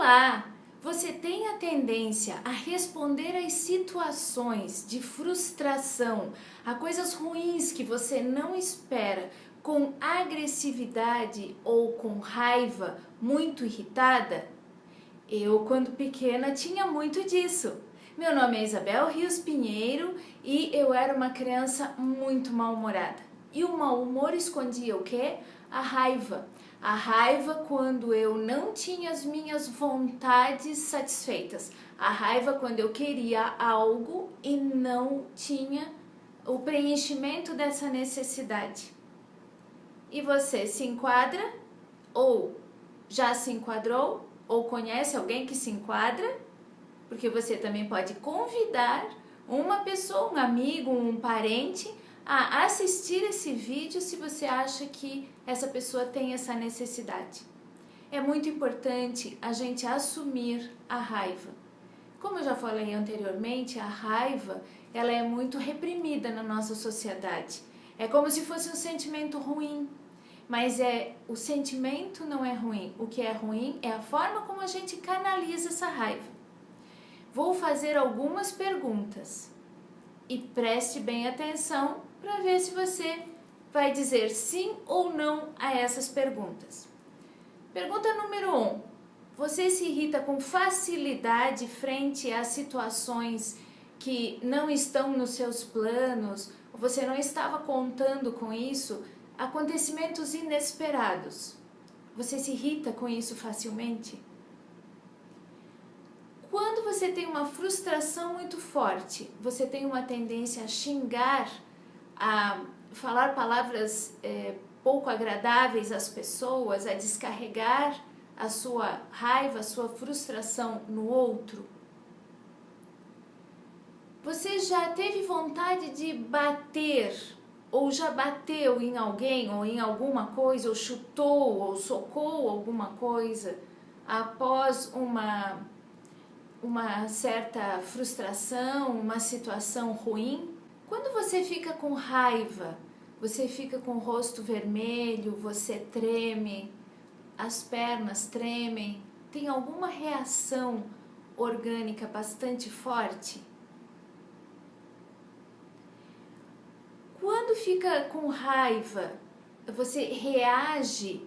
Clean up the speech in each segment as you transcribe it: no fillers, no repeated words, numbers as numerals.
Olá! Você tem a tendência a responder às situações de frustração, a coisas ruins que você não espera, com agressividade ou com raiva, muito irritada? Eu, quando pequena, tinha muito disso. Meu nome é Isabel Rios Pinheiro e eu era uma criança muito mal-humorada. E o mau humor escondia o quê? A raiva. A raiva quando eu não tinha as minhas vontades satisfeitas. A raiva quando eu queria algo e não tinha o preenchimento dessa necessidade. E você se enquadra? Ou já se enquadrou? Ou conhece alguém que se enquadra? Porque você também pode convidar uma pessoa, um amigo, um parente a assistir esse vídeo se você acha que essa pessoa tem essa necessidade. É muito importante a gente assumir a raiva. Como eu já falei anteriormente, a raiva ela é muito reprimida na nossa sociedade. É como se fosse um sentimento ruim. Mas o sentimento não é ruim. O que é ruim é a forma como a gente canaliza essa raiva. Vou fazer algumas perguntas e preste bem atenção para ver se você vai dizer sim ou não a essas perguntas. Pergunta número 1. Você se irrita com facilidade frente a situações que não estão nos seus planos, ou você não estava contando com isso, acontecimentos inesperados? Você se irrita com isso facilmente? Quando você tem uma frustração muito forte, você tem uma tendência a xingar, a falar palavras pouco agradáveis às pessoas, a descarregar a sua raiva, a sua frustração no outro? Você já teve vontade de bater, ou já bateu em alguém, ou em alguma coisa, ou chutou, ou socou alguma coisa após uma certa frustração, uma situação ruim? Quando você fica com raiva, você fica com o rosto vermelho, você treme, as pernas tremem, tem alguma reação orgânica bastante forte? Quando fica com raiva, você reage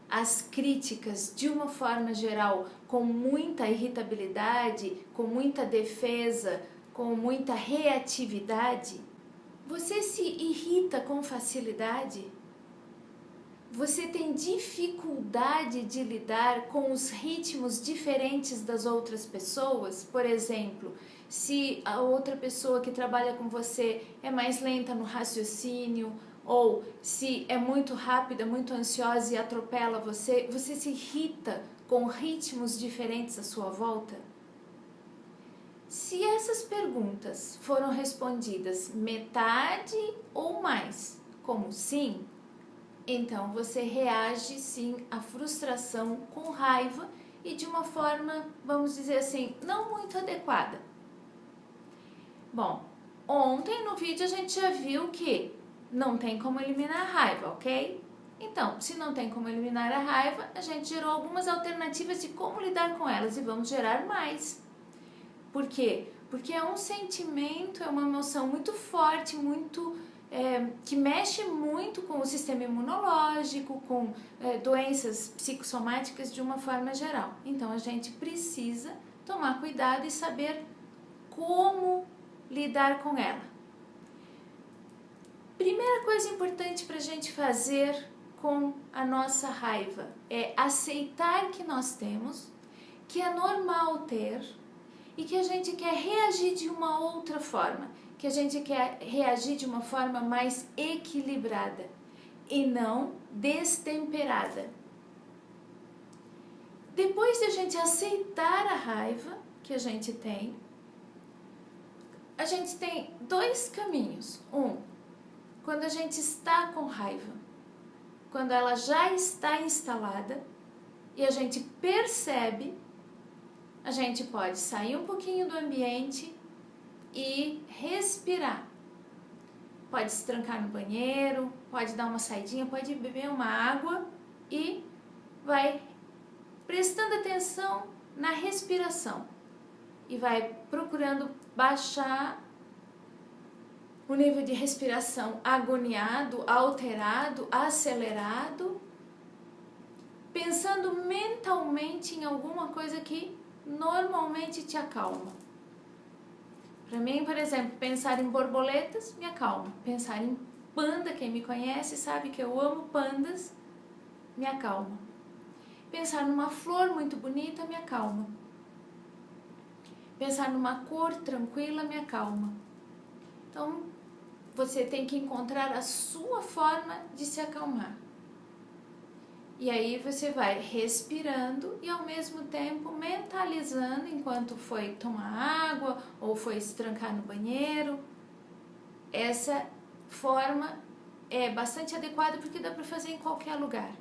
às críticas de uma forma geral com muita irritabilidade, com muita defesa, com muita reatividade? Você se irrita com facilidade? Você tem dificuldade de lidar com os ritmos diferentes das outras pessoas? Por exemplo, se a outra pessoa que trabalha com você é mais lenta no raciocínio, ou se é muito rápida, muito ansiosa e atropela você, você se irrita com ritmos diferentes à sua volta? Se essas perguntas foram respondidas metade ou mais, como sim, então você reage sim à frustração com raiva e de uma forma, vamos dizer assim, não muito adequada. Bom, ontem no vídeo a gente já viu que não tem como eliminar a raiva, ok? Então, se não tem como eliminar a raiva, a gente gerou algumas alternativas de como lidar com elas e vamos gerar mais. Por quê? Porque é um sentimento, é uma emoção muito forte, que mexe muito com o sistema imunológico, com doenças psicossomáticas de uma forma geral. Então, a gente precisa tomar cuidado e saber como lidar com ela. Primeira coisa importante para a gente fazer com a nossa raiva é aceitar que nós temos, que é normal ter e que a gente quer reagir de uma outra forma, que a gente quer reagir de uma forma mais equilibrada e não destemperada. Depois de a gente aceitar a raiva que a gente tem dois caminhos. Quando a gente está com raiva, quando ela já está instalada e a gente percebe, a gente pode sair um pouquinho do ambiente e respirar. Pode se trancar no banheiro, pode dar uma saidinha, pode beber uma água e vai prestando atenção na respiração e vai procurando baixar o nível de respiração agoniado, alterado, acelerado, pensando mentalmente em alguma coisa que normalmente te acalma. Para mim, por exemplo, pensar em borboletas me acalma. Pensar em panda, quem me conhece sabe que eu amo pandas, me acalma. Pensar numa flor muito bonita me acalma. Pensar numa cor tranquila me acalma. Então, você tem que encontrar a sua forma de se acalmar. E aí você vai respirando e ao mesmo tempo mentalizando enquanto foi tomar água ou foi se trancar no banheiro. Essa forma é bastante adequada porque dá para fazer em qualquer lugar.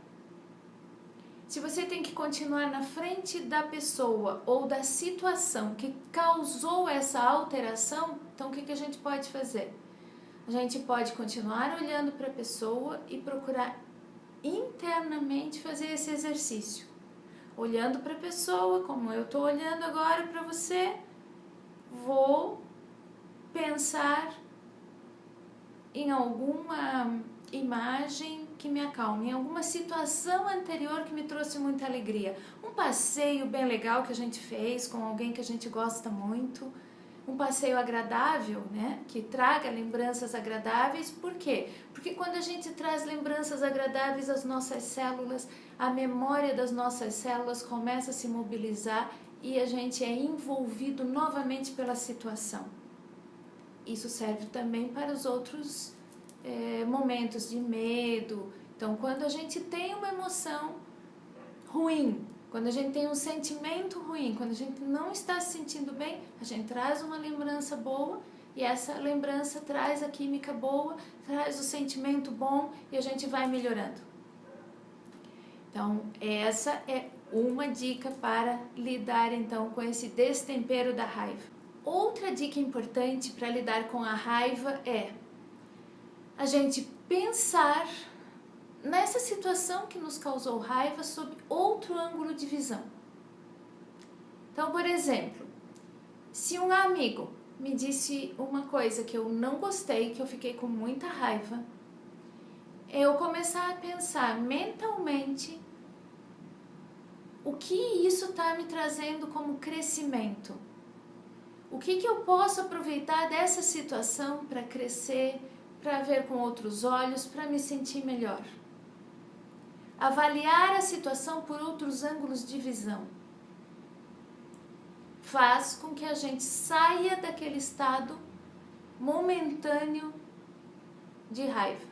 Se você tem que continuar na frente da pessoa ou da situação que causou essa alteração, então o que a gente pode fazer? A gente pode continuar olhando para a pessoa e procurar internamente fazer esse exercício. Olhando para a pessoa, como eu estou olhando agora para você, vou pensar em alguma imagem que me acalme, em alguma situação anterior que me trouxe muita alegria. Um passeio bem legal que a gente fez com alguém que a gente gosta muito. Um passeio agradável, né? Que traga lembranças agradáveis. Por quê? Porque quando a gente traz lembranças agradáveis às nossas células, a memória das nossas células começa a se mobilizar e a gente é envolvido novamente pela situação. Isso serve também para os outros momentos de medo. Então, quando a gente tem uma emoção ruim, quando a gente tem um sentimento ruim, quando a gente não está se sentindo bem, a gente traz uma lembrança boa e essa lembrança traz a química boa, traz o sentimento bom e a gente vai melhorando. Então, essa é uma dica para lidar então com esse destempero da raiva. Outra dica importante para lidar com a raiva é a gente pensar nessa situação que nos causou raiva sob outro ângulo de visão. Então, por exemplo, se um amigo me disse uma coisa que eu não gostei, que eu fiquei com muita raiva, eu começar a pensar mentalmente o que isso está me trazendo como crescimento. O que eu posso aproveitar dessa situação para crescer, para ver com outros olhos, para me sentir melhor. Avaliar a situação por outros ângulos de visão faz com que a gente saia daquele estado momentâneo de raiva.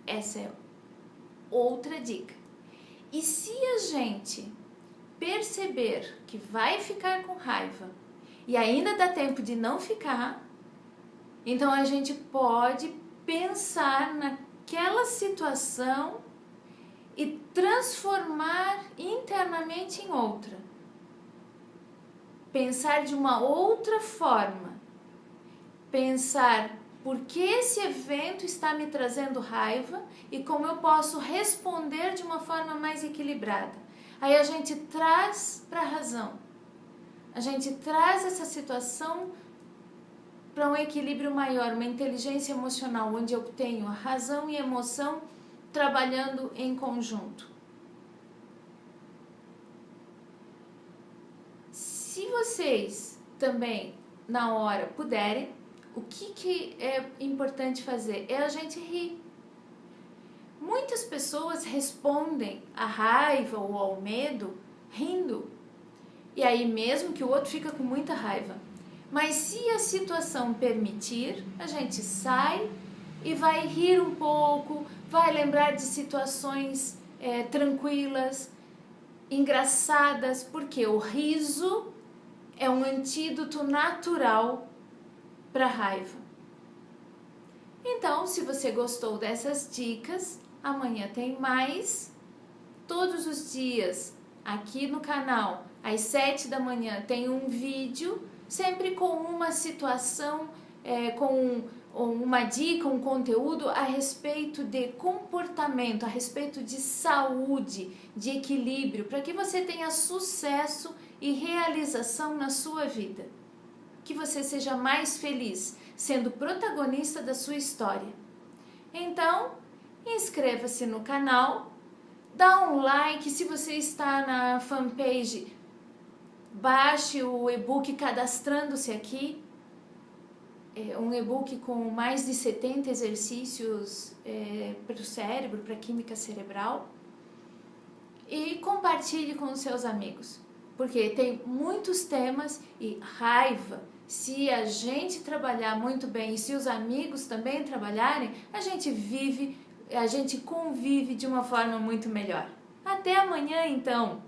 Essa é outra dica. E se a gente perceber que vai ficar com raiva e ainda dá tempo de não ficar, então a gente pode pensar naquela situação e transformar internamente em outra. Pensar de uma outra forma. Pensar por que esse evento está me trazendo raiva e como eu posso responder de uma forma mais equilibrada. Aí a gente traz para a razão. A gente traz essa situação para um equilíbrio maior, uma inteligência emocional, onde eu tenho a razão e a emoção trabalhando em conjunto. Se vocês também, na hora, puderem, o que é importante fazer? É a gente rir. Muitas pessoas respondem à raiva ou ao medo rindo. E aí mesmo que o outro fica com muita raiva. Mas se a situação permitir, a gente sai e vai rir um pouco, vai lembrar de situações tranquilas, engraçadas, porque o riso é um antídoto natural para a raiva. Então, se você gostou dessas dicas, amanhã tem mais. Todos os dias, aqui no canal, às 7 da manhã, tem um vídeo, sempre com uma situação, com uma dica, um conteúdo a respeito de comportamento, a respeito de saúde, de equilíbrio, para que você tenha sucesso e realização na sua vida. Que você seja mais feliz, sendo protagonista da sua história. Então, inscreva-se no canal, dá um like, se você está na fanpage, baixe o e-book cadastrando-se aqui. É um e-book com mais de 70 exercícios para o cérebro, para a química cerebral. E compartilhe com os seus amigos, porque tem muitos temas e raiva. Se a gente trabalhar muito bem e se os amigos também trabalharem, a gente convive de uma forma muito melhor. Até amanhã, então!